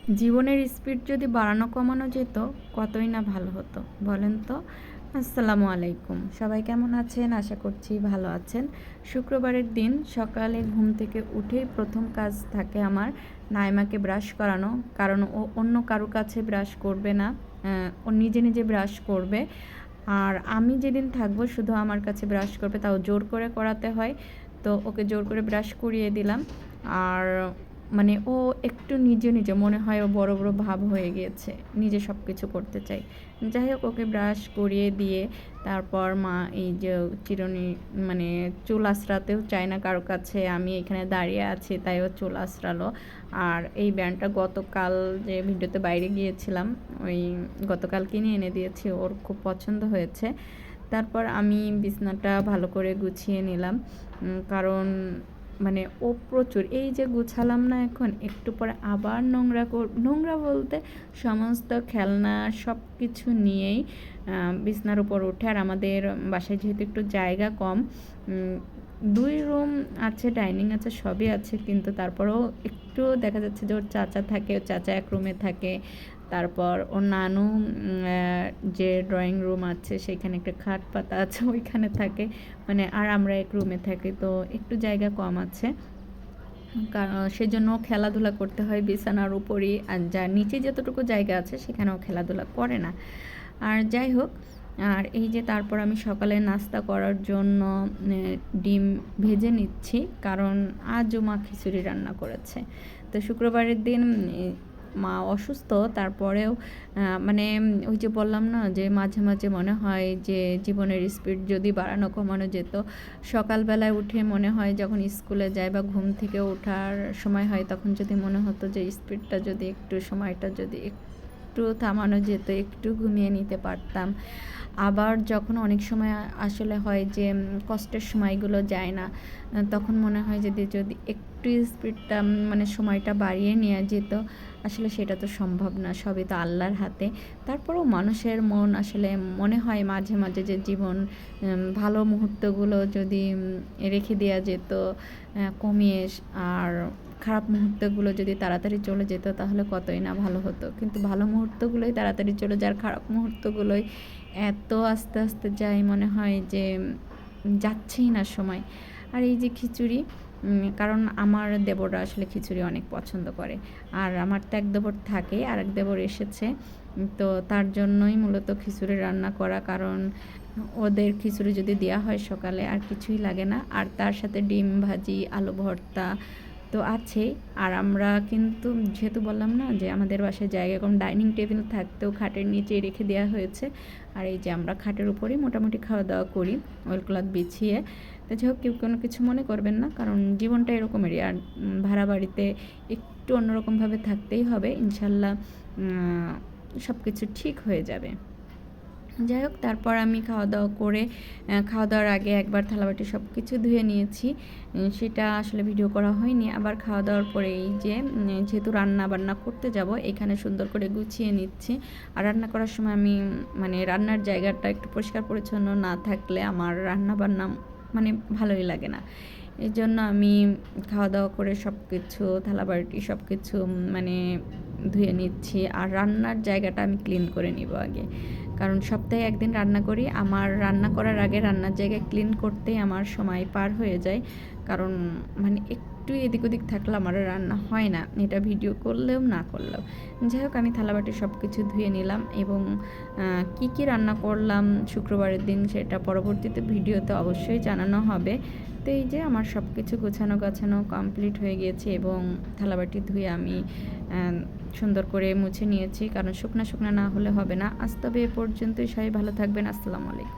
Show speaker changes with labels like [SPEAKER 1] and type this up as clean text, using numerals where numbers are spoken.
[SPEAKER 1] জীবনের স্পিড যদি বাড়ানো কমানো যেত কতই না ভালো হতো বলেন তো। আসসালামু আলাইকুম, সবাই কেমন আছেন? আশা করছি ভালো আছেন। শুক্রবারের দিন সকালে ঘুম থেকে উঠেই প্রথম কাজ থাকে আমার নাইমাকে ব্রাশ করানো, কারণ ও অন্য কারো কাছে ব্রাশ করবে না, ও নিজে নিজে ব্রাশ করবে। আর আমি যেদিন থাকবো শুধু আমার কাছে ব্রাশ করবে, তাও জোর করে করাতে হয়। তো ওকে জোর করে ব্রাশ করিয়ে দিলাম। আর মানে ও একটু নিজে নিজে মনে হয় ও বড় বড় ভাব হয়ে গিয়েছে, নিজে সব কিছু করতে চাই। যাই হোক, ওকে ব্রাশ করিয়ে দিয়ে তারপর মা এই যে চিরুনি মানে চুল আঁচড়াতেও চায় না কারো কাছে, আমি এখানে দাঁড়িয়ে আছি তাই ও চুল আঁচড়ালো। আর এই ব্যান্ডটা গতকাল যে ভিডিওতে বাইরে গিয়েছিলাম, ওই গতকাল কিনে এনে দিয়েছি, ওর খুব পছন্দ হয়েছে। তারপর আমি বিছনাটা ভালো করে গুছিয়ে নিলাম, কারণ মানে ও প্রচুর এই যে গুছালাম না, এখন একটু পরে আবার নোংরা বলতে সমস্ত খেলনা সব কিছু নিয়েই বিছনার উপর ওঠে। আর আমাদের বাসায় যেহেতু একটু জায়গা কম, 2 রুম আছে, ডাইনিং আছে, সবই আছে, কিন্তু তারপরেও একটু দেখা যাচ্ছে যে ওর চাচা থাকে, ওর চাচা এক রুমে থাকে। তারপর ওর নানু যে ড্রয়িং রুম আছে সেখানে একটা খাট পাতা আছে ওইখানে থাকে, মানে আর আমরা এক রুমে থাকি, তো একটু জায়গা কম আছে। কারণ সেজন্য খেলাধুলা করতে হয় বিছানার উপরই, আর যার নিচে যতটুকু জায়গা আছে সেখানেও খেলাধুলা করে না। আর যাই হোক, আর এই যে তারপর আমি সকালে নাস্তা করার জন্য ডিম ভেজে নিচ্ছি, কারণ আজও মা খিচুড়ি রান্না করেছে। তো শুক্রবারের দিন মা অসুস্থ, তারপরেও মানে ওই যে বললাম না যে মাঝে মাঝে মনে হয় যে জীবনের স্পিড যদি বাড়ানো কমানো যেত। সকালবেলায় উঠে মনে হয় যখন স্কুলে যায় বা ঘুম থেকে ওঠার সময় হয়, তখন যদি মনে হতো যে স্পিডটা যদি একটু, সময়টা যদি একটু থামানো যেত, একটু ঘুমিয়ে নিতে পারতাম। আবার যখন অনেক সময় আসলে হয় যে কষ্টের সময়গুলো যায় না, তখন মনে হয় যদি একটু স্পিডটা মানে সময়টা বাড়িয়ে নেওয়া যেত। আসলে সেটা তো সম্ভব না, সবই তো আল্লাহর হাতে। তারপরেও মানুষের মন আসলে মনে হয় মাঝে মাঝে যে জীবন ভালো মুহূর্তগুলো যদি রেখে দেওয়া যেত কমিয়ে, আর খারাপ মুহূর্তগুলো যদি তাড়াতাড়ি চলে যেত তাহলে কতই না ভালো হতো। কিন্তু ভালো মুহূর্তগুলোই তাড়াতাড়ি চলে যায়, আর খারাপ মুহূর্তগুলোই এত আস্তে আস্তে যায়, মনে হয় যে যাচ্ছেই না সময়। আর এই যে খিচুড়ি, কারণ আমার দেবররা আসলে খিচুড়ি অনেক পছন্দ করে, আর আমার তো এক দেবর থাকে, আর এক দেবর এসেছে, তো তার জন্যই মূলত খিচুড়ি রান্না করা। কারণ ওদের খিচুড়ি যদি দেওয়া হয় সকালে আর কিছুই লাগে না, আর তার সাথে ডিম ভাজি, আলু ভর্তা তো আছেই। আর আমরা কিন্তু যেহেতু বললাম না যে আমাদের বাসায় জায়গা কম, ডাইনিং টেবিল থাকতেও খাটের নিচে রেখে দেওয়া হয়েছে। আর এই যে আমরা খাটের উপরেই মোটামুটি খাওয়া দাওয়া করি, ওয়েল ক্লথ বিছিয়ে। তো যাই হোক, কেউ কোনো কিছু মনে করবেন না, কারণ জীবনটা এরকমেরই। আর ভাড়া বাড়িতে একটু অন্যরকমভাবে থাকতেই হবে, ইনশাল্লাহ সব কিছু ঠিক হয়ে যাবে। যাই হোক, তারপর আমি খাওয়া দাওয়া করে, খাওয়া দাওয়ার আগে একবার থালাবাটি সব কিছু ধুয়ে নিয়েছি, সেটা আসলে ভিডিও করা হয়নি। আবার খাওয়া দাওয়ার পরে এই যে যেহেতু রান্না বান্না করতে যাব, এখানে সুন্দর করে গুছিয়ে নিচ্ছি। আর রান্না করার সময় আমি মানে রান্নার জায়গাটা একটু পরিষ্কার পরিচ্ছন্ন না থাকলে আমার রান্না বান্না মানে ভালোই লাগে না। এই জন্য আমি খাওয়া দাওয়া করে সব কিছু থালাবাটি সব কিছু মানে ধুয়ে নিচ্ছি। আর রান্নার জায়গাটা আমি ক্লিন করে নিব আগে, কারণ সপ্তাহে একদিন রান্না করি। আমার রান্না করার আগে রান্নার জায়গায় ক্লিন করতেই আমার সময় পার হয়ে যায়, কারণ মানে একটু এদিক ওদিক থাকলে আমার রান্না হয় না, এটা ভিডিও করলেও না করলেও। যাই হোক, আমি থালাবাটি সব কিছু ধুয়ে নিলাম, এবং কি কি রান্না করলাম শুক্রবারের দিন সেটা পরবর্তীতে ভিডিওতে অবশ্যই জানানো হবে। তো এই যে আমার সব কিছু গোছানো কমপ্লিট হয়ে গিয়েছে, এবং থালাবাটি ধুয়ে আমি সুন্দর করে মুছে নিয়েছি, কারণ শুকনা না হলে হবে না। আজ তবে এ পর্যন্তই, সবাই ভালো থাকবেন। আসসালামু আলাইকুম।